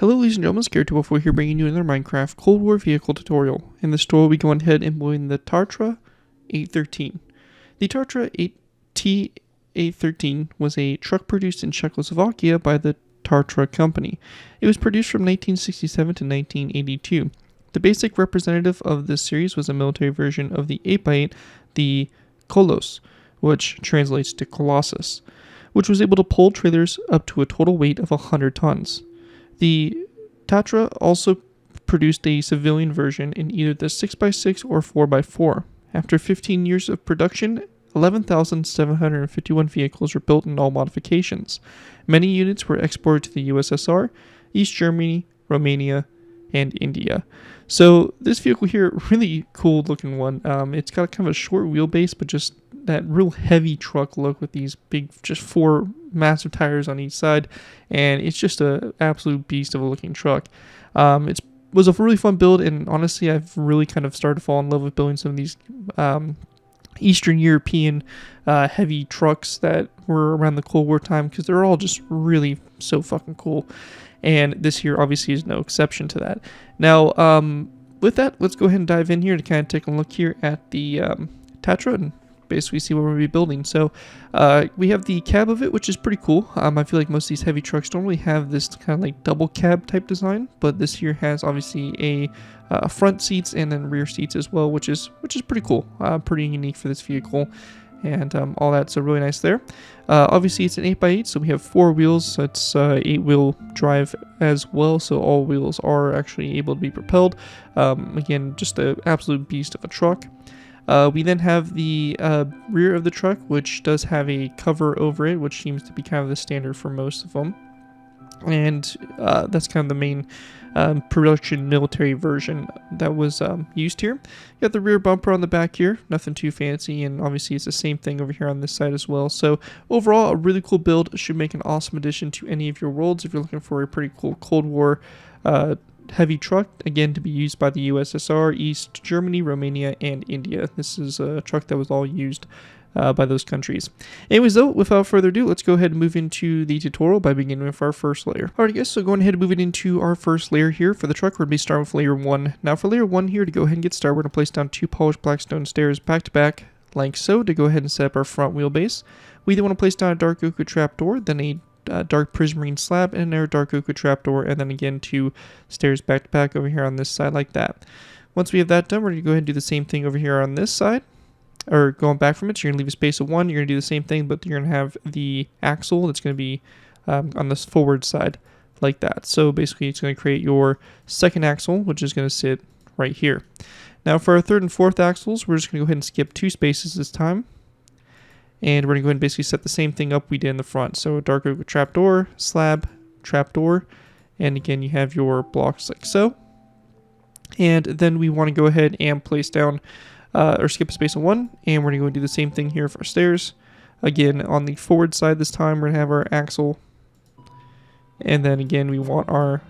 Hello ladies and gentlemen, Scared204 here bringing you another Minecraft Cold War vehicle tutorial. In this tutorial we go ahead and build the Tatra T813. The Tatra T813 was a truck produced in Czechoslovakia by the Tatra company. It was produced from 1967 to 1982. The basic representative of this series was a military version of the 8x8, the Kolos, which translates to Colossus, which was able to pull trailers up to a total weight of 100 tons. The Tatra also produced a civilian version in either the 6x6 or 4x4. After 15 years of production, 11,751 vehicles were built in all modifications. Many units were exported to the USSR, East Germany, Romania, and India. So this vehicle here, really cool looking one. It's got kind of a short wheelbase, but just that real heavy truck look with these big, just four massive tires on each side, and it's just a absolute beast of a looking truck. It was a really fun build, and honestly, I've really kind of started to fall in love with building some of these Eastern European heavy trucks that were around the Cold War time, because they're all just really so fucking cool. And this here obviously is no exception to that. Now, with that, let's go ahead and dive in here to kind of take a look here at the Tatra and basically see what we're going to be building. So we have the cab of it, which is pretty cool. I feel like most of these heavy trucks don't really have this kind of like double cab type design, but this here has obviously a front seats and then rear seats as well, which is pretty cool, pretty unique for this vehicle. And all that's really nice there. Obviously, it's an 8x8, so we have 4 wheels. So it's 8-wheel drive as well, so all wheels are actually able to be propelled. Again, just an absolute beast of a truck. We then have the rear of the truck, which does have a cover over it, which seems to be kind of the standard for most of them. And that's kind of the main production military version that was used here. You got the rear bumper on the back here, nothing too fancy, and obviously it's the same thing over here on this side as well. So overall, a really cool build. Should make an awesome addition to any of your worlds if you're looking for a pretty cool Cold War heavy truck, again, to be used by the USSR, East Germany, Romania, and India. This is a truck that was all used by those countries. Anyways, though, without further ado, let's go ahead and move into the tutorial by beginning with our first layer. Alright guys, so going ahead and moving into our first layer here for the truck, we're going to be starting with layer 1. Now for layer 1 here, to go ahead and get started, we're going to place down 2 polished black stone stairs back to back, like so, to go ahead and set up our front wheelbase. We then want to place down a dark oak trapdoor, then a dark prismarine slab, and another dark oak trapdoor, and then again 2 stairs back to back over here on this side like that. Once we have that done, we're going to go ahead and do the same thing over here on this side. Or going back from it, so you're going to leave a space of 1, you're going to do the same thing, but you're going to have the axle that's going to be on this forward side like that. So basically it's going to create your second axle, which is going to sit right here. Now for our third and fourth axles, we're just going to go ahead and skip 2 spaces this time. And we're going to go ahead and basically set the same thing up we did in the front. So a dark oak trapdoor, slab, trapdoor, and again you have your blocks like so. And then we want to go ahead and place down or skip a space of 1, and we're going to go and do the same thing here for our stairs. Again, on the forward side this time, we're going to have our axle, and then again we want our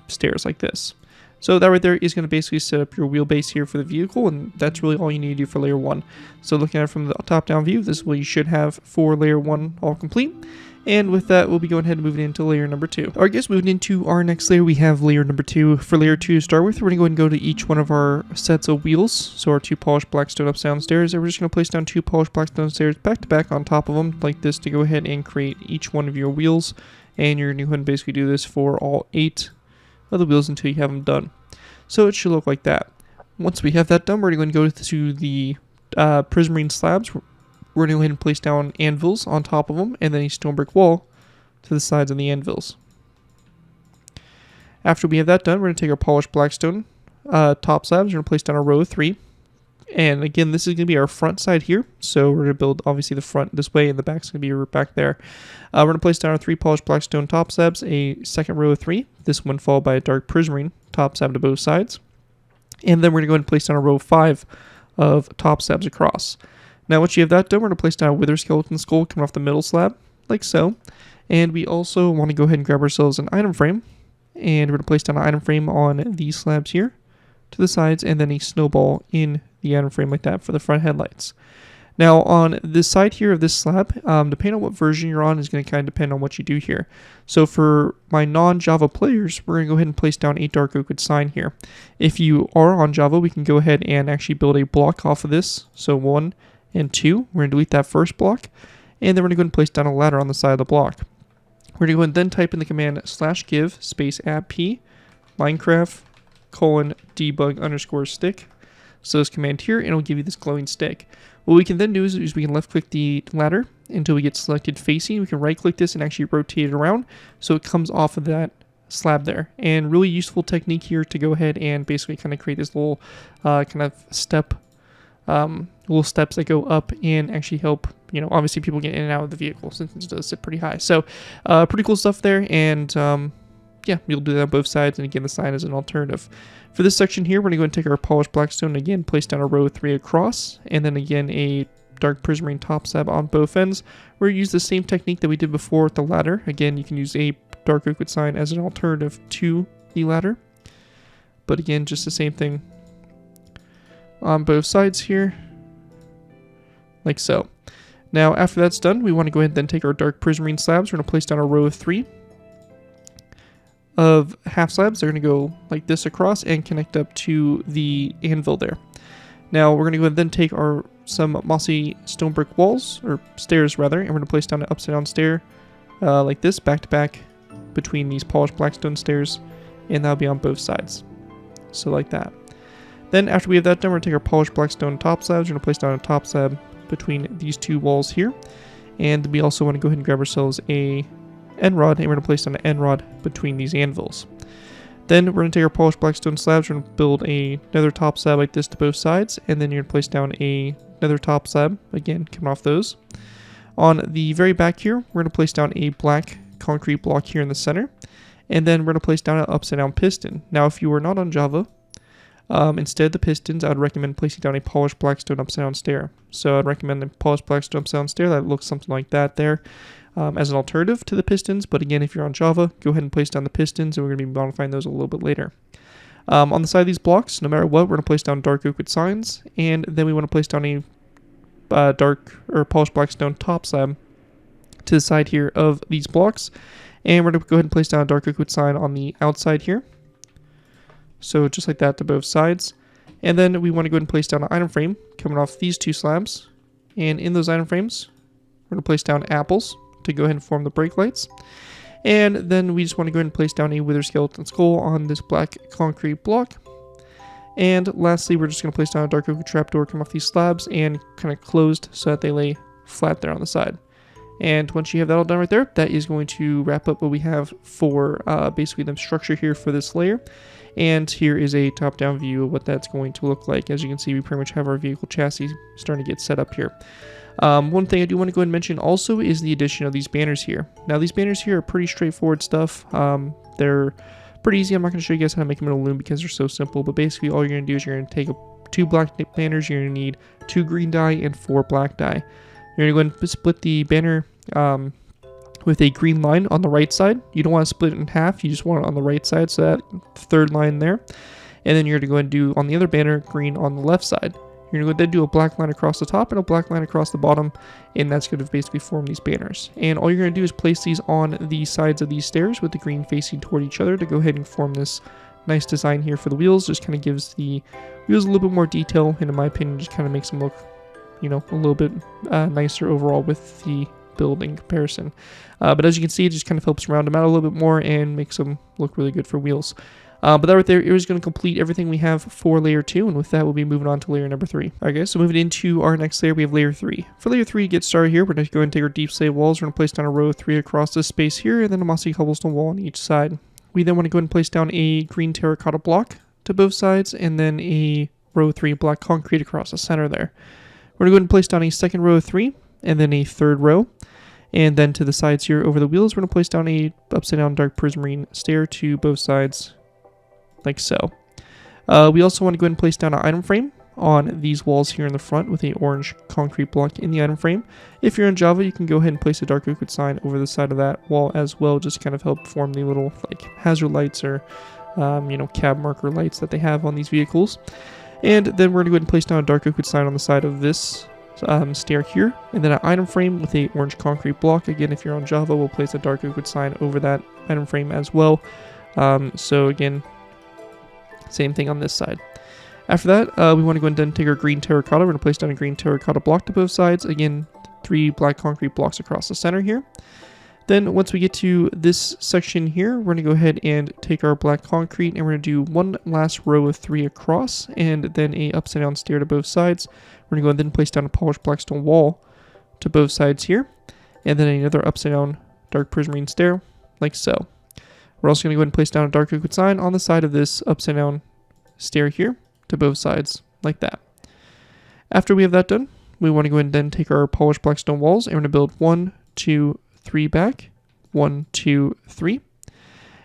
stairs like this. So that right there is going to basically set up your wheelbase here for the vehicle, and that's really all you need to do for layer 1. So looking at it from the top-down view, this is what you should have for layer 1 all complete. And with that, we'll be going ahead and moving into layer number 2. Alright guys, moving into our next layer, we have layer number 2. For layer 2 to start with, we're going to go ahead and go to each one of our sets of wheels. So our 2 polished black stone upside stairs, and we're just going to place down 2 polished black stone stairs back to back on top of them like this to go ahead and create each one of your wheels. And you're going to go ahead and basically do this for all 8 of the wheels until you have them done. So it should look like that. Once we have that done, we're going to go to the prismarine slabs. We're going to go ahead and place down anvils on top of them, and then a stone brick wall to the sides of the anvils. After we have that done, we're going to take our polished blackstone top slabs. We're going to place down a row of 3. And again, this is going to be our front side here. So we're going to build, obviously, the front this way, and the back's going to be back there. We're going to place down our 3 polished blackstone top slabs, a second row of 3. This one followed by a dark prismarine top slab to both sides. And then we're going to go ahead and place down a row of 5 of top slabs across. Now once you have that done, we're going to place down a wither skeleton skull coming off the middle slab, like so. And we also want to go ahead and grab ourselves an item frame. And we're going to place down an item frame on these slabs here to the sides, and then a snowball in the item frame like that for the front headlights. Now on this side here of this slab, depending on what version you're on is going to kind of depend on what you do here. So for my non-Java players, we're going to go ahead and place down a dark oak wood sign here. If you are on Java, we can go ahead and actually build a block off of this. So 1 and 2, we're going to delete that first block, and then we're going to go ahead and place down a ladder on the side of the block. We're going to go ahead and then type in the command /give space @p Minecraft :debug_stick. So this command here, and it'll give you this glowing stick. What we can then do is we can left click the ladder until we get selected facing. We can right click this and actually rotate it around so it comes off of that slab there. And really useful technique here to go ahead and basically kind of create this little kind of step, little steps that go up and actually help, you know, obviously people get in and out of the vehicle since it does sit pretty high. So pretty cool stuff there. And yeah, you'll do that on both sides, and again, the sign is an alternative. For this section here, we're going to go and take our polished blackstone and again place down a row 3 across, and then again a dark prismarine top slab on both ends. We're going to use the same technique that we did before with the ladder. Again, you can use a dark oak wood sign as an alternative to the ladder, but again, just the same thing on both sides here, like so. Now, after that's done, we want to go ahead and then take our dark prismarine slabs. We're going to place down a row of 3 of half slabs. They're going to go like this across and connect up to the anvil there. Now we're going to go ahead and then take some mossy stone brick walls, or stairs rather, and we're going to place down an upside down stair like this, back to back between these polished blackstone stairs, and that'll be on both sides. So like that. Then after we have that done, we're going to take our polished blackstone top slabs. We're going to place down a top slab between these 2 walls here, and we also want to go ahead and grab ourselves a end rod, and we're going to place down an end rod between these anvils. Then we're going to take our polished blackstone slabs, we're going to build another top slab like this to both sides, and then you're going to place down another top slab, again coming off those. On the very back here, we're going to place down a black concrete block here in the center, and then we're going to place down an upside down piston. Now if you are not on Java, instead of the pistons, I would recommend placing down a polished blackstone upside down stair. So I'd recommend a polished blackstone upside down stair that looks something like that there. As an alternative to the pistons, but again, if you're on Java, go ahead and place down the pistons, and we're going to be modifying those a little bit later. On the side of these blocks, no matter what, we're going to place down dark oak wood signs, and then we want to place down a dark or polished blackstone top slab to the side here of these blocks, and we're going to go ahead and place down a dark oak wood sign on the outside here. So just like that to both sides, and then we want to go ahead and place down an item frame coming off these 2 slabs, and in those item frames, we're going to place down apples to go ahead and form the brake lights. And then we just want to go ahead and place down a wither skeleton skull on this black concrete block. And lastly, we're just going to place down a dark oak trapdoor come off these slabs and kind of closed so that they lay flat there on the side. And once you have that all done right there, that is going to wrap up what we have for basically the structure here for this layer. And here is a top-down view of what that's going to look like. As you can see, we pretty much have our vehicle chassis starting to get set up here. One thing I do want to go ahead and mention also is the addition of these banners here. Now these banners here are pretty straightforward stuff. They're pretty easy. I'm not going to show you guys how to make them in a loom because they're so simple, but basically all you're going to do is you're going to take 2 black banners, you're going to need 2 green dye and 4 black dye. You're going to go ahead and split the banner with a green line on the right side. You don't want to split it in half, you just want it on the right side, so that 3rd line there. And then you're going to go ahead and do on the other banner green on the left side. You're going to then do a black line across the top and a black line across the bottom, and that's going to basically form these banners. And all you're going to do is place these on the sides of these stairs with the green facing toward each other to go ahead and form this nice design here for the wheels. Just kind of gives the wheels a little bit more detail, and in my opinion, just kind of makes them look, you know, a little bit nicer overall with the build in comparison. But as you can see, it just kind of helps round them out a little bit more and makes them look really good for wheels. But that right there is going to complete everything we have for layer 2, and with that we'll be moving on to layer number 3. Alright guys, so moving into our next layer, we have layer 3. For layer 3 to get started here, we're going to go ahead and take our deep slate walls. We're going to place down a row of 3 across this space here, and then a mossy cobblestone wall on each side. We then want to go ahead and place down a green terracotta block to both sides, and then a row of 3 black concrete across the center there. We're going to go ahead and place down a second row of 3, and then a third row. And then to the sides here over the wheels, we're going to place down a upside down dark prismarine stair to both sides, like so. We also want to go ahead and place down an item frame on these walls here in the front with a orange concrete block in the item frame. If you're in Java, you can go ahead and place a dark oak wood sign over the side of that wall as well, just to kind of help form the little like hazard lights or you know, cab marker lights that they have on these vehicles. And then we're going to go ahead and place down a dark oak wood sign on the side of this stair here, and then an item frame with a orange concrete block. Again, if you're on Java, we'll place a dark oak wood sign over that item frame as well. So again, same thing on this side. After that, we want to go ahead and take our green terracotta. We're going to place down a green terracotta block to both sides. Again, 3 black concrete blocks across the center here. Then once we get to this section here, we're going to go ahead and take our black concrete and we're going to do one last row of 3 across and then a upside down stair to both sides. We're going to go ahead and place down a polished black stone wall to both sides here, and then another upside down dark prismarine stair like so. We're also going to go ahead and place down a dark oak wood sign on the side of this upside down stair here to both sides like that. After we have that done, we want to go ahead and then take our polished black stone walls and we're going to build 1, 2, 3 back, 1, 2, 3,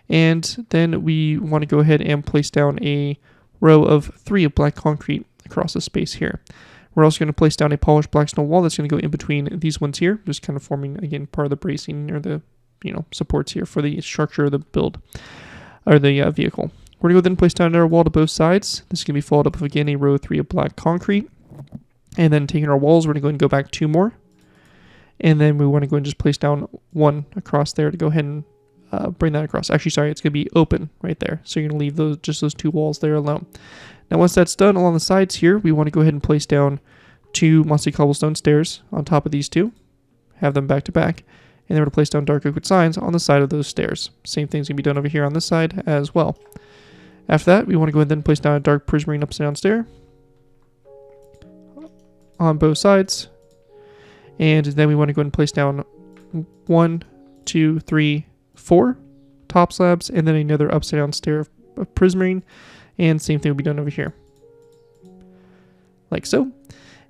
and then we want to go ahead and place down a row of 3 of black concrete across the space here. We're also going to place down a polished black stone wall that's going to go in between these ones here, just kind of forming again part of the bracing or the supports here for the structure of the build or the vehicle. We're going to go then place down another wall to both sides. This is going to be followed up with again a row of 3 of black concrete, and then taking our walls, we're going to go ahead and go back 2 more. And then we want to go and just place down 1 across there to go ahead and bring that across. Actually, sorry, it's going to be open right there. So you're going to leave just those 2 walls there alone. Now, once that's done along the sides here, we want to go ahead and place down 2 mossy cobblestone stairs on top of these 2. Have them back to back. And then we're going to place down dark oak wood signs on the side of those stairs. Same thing's going to be done over here on this side as well. After that, we want to go ahead and then place down a dark prismarine upside down stair on both sides. And then we want to go ahead and place down 1, 2, 3, 4 top slabs, and then another upside down stair of prismarine, and same thing will be done over here, like so.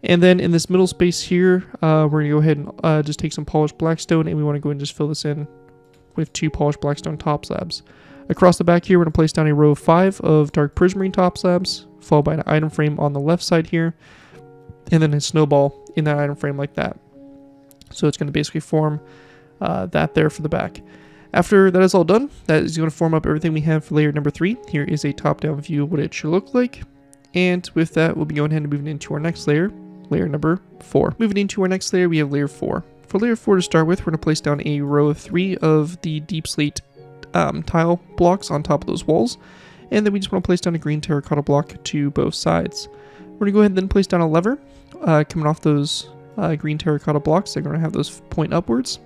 And then in this middle space here, we're going to go ahead and just take some polished blackstone, and we want to go ahead and just fill this in with 2 polished blackstone top slabs. Across the back here, we're going to place down a row of 5 of dark prismarine top slabs, followed by an item frame on the left side here, and then a snowball in that item frame like that. So it's going to basically form that there for the back. After that is all done, that is going to form up everything we have for layer number 3. Here is a top-down view of what it should look like. And with that, we'll be going ahead and moving into our next layer, layer number 4. Moving into our next layer, we have layer 4. For layer 4 to start with, we're going to place down a row of 3 of the deep slate tile blocks on top of those walls. And then we just want to place down a green terracotta block to both sides. We're going to go ahead and then place down a lever coming off those green terracotta blocks. They're going to have those point upwards.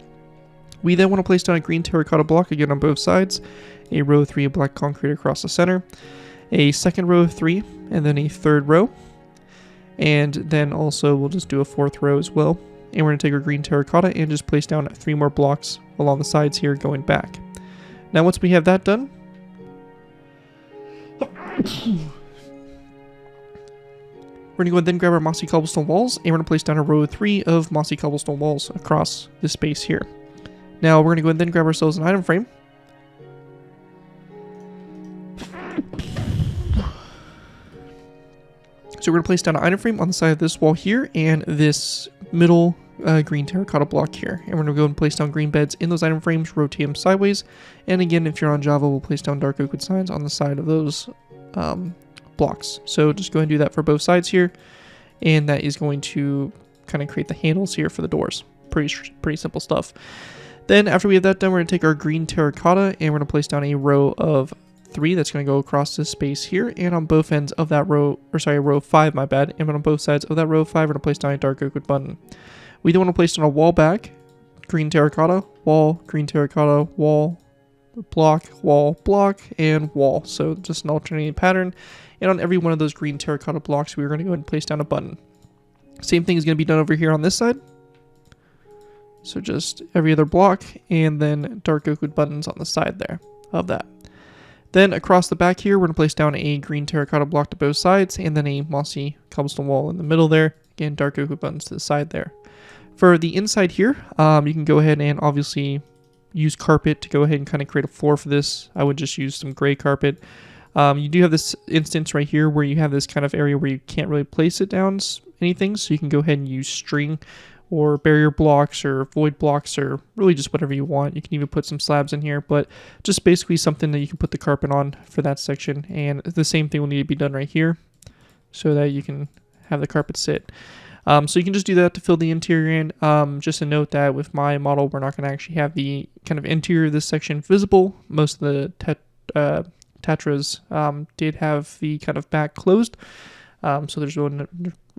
We then want to place down a green terracotta block again on both sides, a row of 3 of black concrete across the center, a second row of 3, and then a third row. And then also we'll just do a 4th row as well. And we're going to take our green terracotta and just place down 3 more blocks along the sides here going back. Now once we have that done, we're going to go and then grab our mossy cobblestone walls, and we're going to place down a row of 3 of mossy cobblestone walls across this space here. Now we're going to go and then grab ourselves an item frame. So we're going to place down an item frame on the side of this wall here and this middle green terracotta block here. And we're going to go and place down green beds in those item frames, rotate them sideways. And again, if you're on Java, we'll place down dark oak wood signs on the side of those blocks. So just go ahead and do that for both sides here. And that is going to kind of create the handles here for the doors. Pretty simple stuff. Then after we have that done, we're going to take our green terracotta and we're going to place down a row of 3 that's going to go across this space here, and on both ends of that row, or sorry, row 5, my bad, and on both sides of that row 5, we're going to place down a dark oak wood button. We then want to place down a wall back, green terracotta, wall, green terracotta, wall, block, and wall. So just an alternating pattern, and on every one of those green terracotta blocks, we're going to go ahead and place down a button. Same thing is going to be done over here on this side. So just every other block, and then dark oak wood buttons on the side there of that. Then across the back here, we're going to place down a green terracotta block to both sides, and then a mossy cobblestone wall in the middle there. Again, dark oak wood buttons to the side there. For the inside here, you can go ahead and obviously use carpet to go ahead and kind of create a floor for this. I would just use some gray carpet. You do have this instance right here where you have this kind of area where you can't really place it down anything, so you can go ahead and use string or barrier blocks or void blocks or really just whatever you want. You can even put some slabs in here, but just basically something that you can put the carpet on for that section. And the same thing will need to be done right here so that you can have the carpet sit. So you can just do that to fill the interior in. Just a note that with my model, we're not going to actually have the kind of interior of this section visible. Most of the Tatras did have the kind of back closed. So there's no,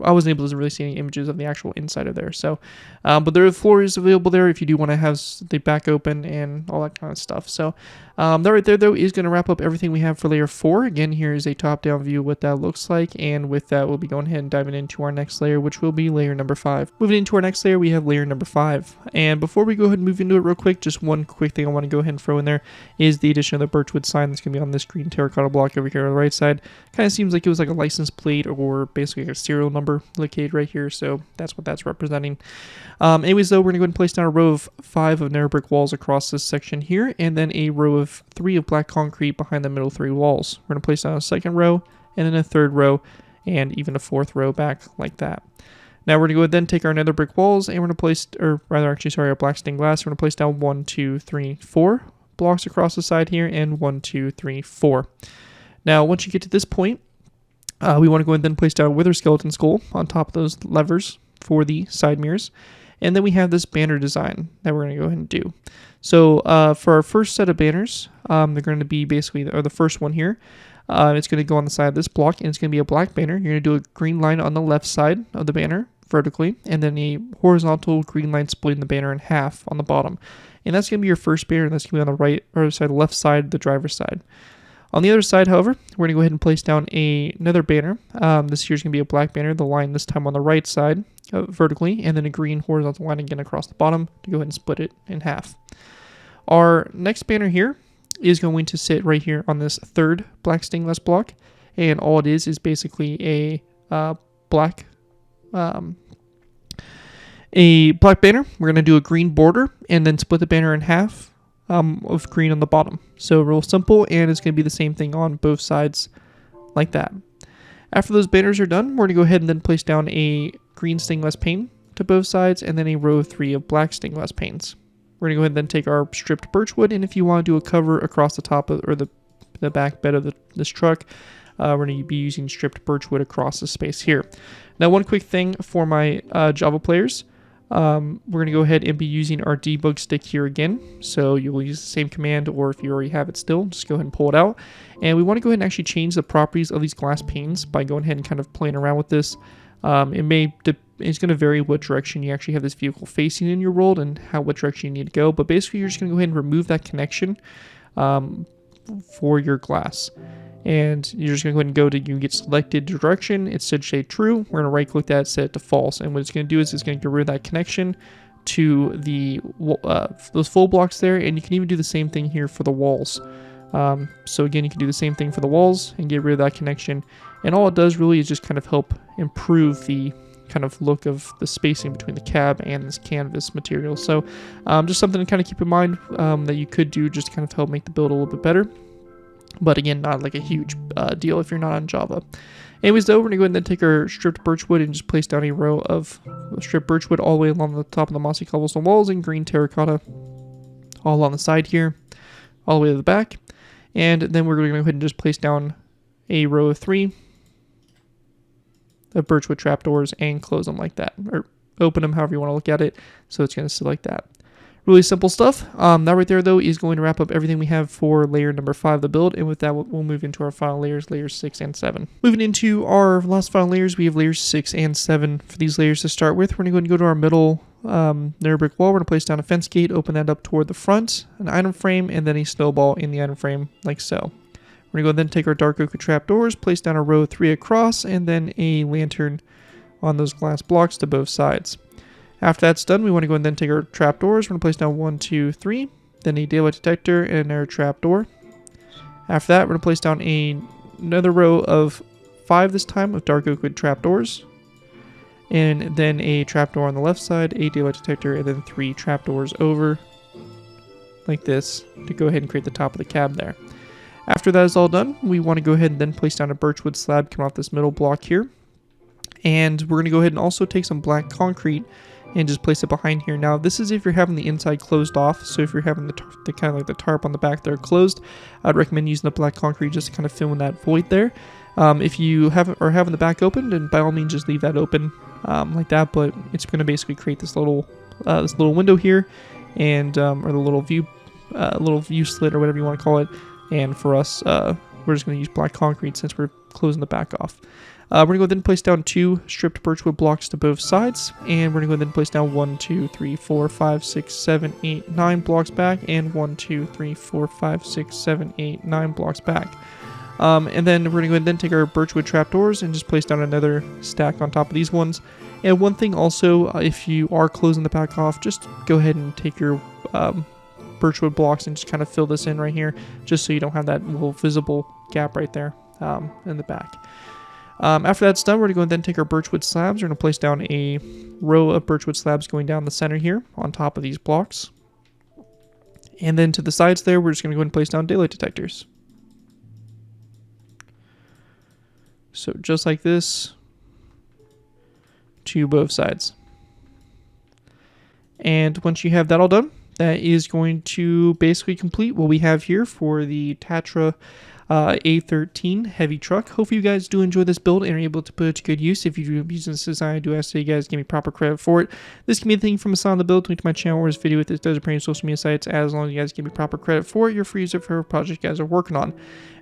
I wasn't able to really see any images of the actual inside of there. So, but there are floors available there if you do want to have the back open and all that kind of stuff. So, that right there though is going to wrap up everything we have for layer 4. Again, here is a top-down view of what that looks like, and with that, we'll be going ahead and diving into our next layer, which will be layer number 5. Moving into our next layer, we have layer number 5. And before we go ahead and move into it real quick, just one quick thing I want to go ahead and throw in there is the addition of the birchwood sign that's going to be on this green terracotta block over here on the right side. Kind of seems like it was like a license plate or basically a serial number located right here, so that's what that's representing. Anyways though, we're going to go ahead and place down a row of 5 of narrow brick walls across this section here, and then a row of 3 of black concrete behind the middle 3 walls. We're going to place down a second row, and then a third row, and even a fourth row back like that. Now we're going to go ahead and then take our nether brick walls, and we're going to place, or rather actually sorry, our black stained glass. We're going to place down 1, 2, 3, 4 blocks across the side here, and 1, 2, 3, 4. Now once you get to this point, we want to go ahead and then place down a wither skeleton skull on top of those levers for the side mirrors. And then we have this banner design that we're going to go ahead and do. So for our first set of banners, they're going to be basically, or the first one here, it's going to go on the side of this block, and it's going to be a black banner. You're going to do a green line on the left side of the banner vertically, and then a horizontal green line splitting the banner in half on the bottom. And that's going to be your first banner, and that's going to be on the right, or sorry, the left side, the driver's side. On the other side, however, we're going to go ahead and place down another banner. This here is going to be a black banner, the line this time on the right side vertically, and then a green horizontal line again across the bottom to go ahead and split it in half. Our next banner here is going to sit right here on this third black stained glass block, and all it is basically a black banner. We're going to do a green border and then split the banner in half. Of green on the bottom. So real simple, and it's going to be the same thing on both sides like that. After those banners are done, we're going to go ahead and then place down a green stained glass pane to both sides, and then a row of 3 of black stained glass panes. We're going to go ahead and then take our stripped birchwood, and if you want to do a cover across the top of, or the back bed of this truck, we're going to be using stripped birchwood across the space here. Now one quick thing for my Java players, we're going to go ahead and be using our debug stick here again. So you will use the same command, or if you already have it still, just go ahead and pull it out. And we want to go ahead and actually change the properties of these glass panes by going ahead and kind of playing around with this. It's going to vary what direction you actually have this vehicle facing in your world and what direction you need to go. But basically, you're just going to go ahead and remove that connection for your glass. And you're just going to go ahead and go to, you get selected direction. It should say true. We're going to right click that, set it to false. And what it's going to do is it's going to get rid of that connection to the those full blocks there. And you can even do the same thing here for the walls. So again, you can do the same thing for the walls and get rid of that connection. And all it does really is just kind of help improve the kind of look of the spacing between the cab and this canvas material. So just something to kind of keep in mind that you could do just to kind of help make the build a little bit better. But again, not like a huge deal if you're not on Java. Anyways, though, we're going to go ahead and then take our stripped birchwood and just place down a row of stripped birchwood all the way along the top of the mossy cobblestone walls and green terracotta all along the side here, all the way to the back. And then we're going to go ahead and just place down a row of 3 of birchwood trapdoors and close them like that, or open them however you want to look at it. So it's going to sit like that. Really simple stuff. That right there, though, is going to wrap up everything we have for layer number 5 of the build. And with that, we'll move into our final layers, layers 6 and 7. Moving into our last final layers, we have layers 6 and 7. For these layers to start with, we're going to go to our middle narrow brick wall. We're going to place down a fence gate, open that up toward the front, an item frame, and then a snowball in the item frame, like so. We're going to go then take our dark oak trapdoors, place down a row of 3 across, and then a lantern on those glass blocks to both sides. After that's done, we want to go and then take our trapdoors. We're going to place down 1, 2, 3, then a daylight detector and another trapdoor. After that, we're going to place down another row of 5 this time of dark oak wood trapdoors, and then a trapdoor on the left side, a daylight detector, and then 3 trapdoors over, like this, to go ahead and create the top of the cab there. After that is all done, we want to go ahead and then place down a birchwood slab coming off this middle block here. And we're going to go ahead and also take some black concrete and just place it behind here. Now, this is if you're having the inside closed off. So if you're having the kind of like the tarp on the back there closed, I'd recommend using the black concrete just to kind of fill in that void there. If you are having the back open, then by all means just leave that open like that. But it's going to basically create this little window here, and or the little view slit or whatever you want to call it. And for us, we're just going to use black concrete since we're closing the back off. We're going to go ahead and place down 2 stripped birchwood blocks to both sides, and we're going to go ahead and place down 1, 2, 3, 4, 5, 6, 7, 8, 9 blocks back, and 1, 2, 3, 4, 5, 6, 7, 8, 9 blocks back. And then we're going to go ahead and then take our birchwood trapdoors and just place down another stack on top of these ones. And one thing also, if you are closing the back off, just go ahead and take your birchwood blocks and just kind of fill this in right here, just so you don't have that little visible gap right there in the back. After that's done, we're going to go and then take our birchwood slabs. We're going to place down a row of birchwood slabs going down the center here on top of these blocks. And then to the sides there, we're just going to go ahead and place down daylight detectors. So just like this to both sides. And once you have that all done, that is going to basically complete what we have here for the Tatra A13 heavy truck. Hopefully you guys do enjoy this build and are able to put it to good use. If you do use this design, I do ask that you guys give me proper credit for it. This can be a thing from a side of the build, link to my channel or this video with this does appear on social media sites. As long as you guys give me proper credit for it, you're free to use it for whatever project you guys are working on.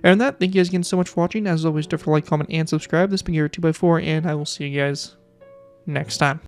And on that, thank you guys again so much for watching. As always, don't forget to like, comment, and subscribe. This has been Garrett 2x4, and I will see you guys next time.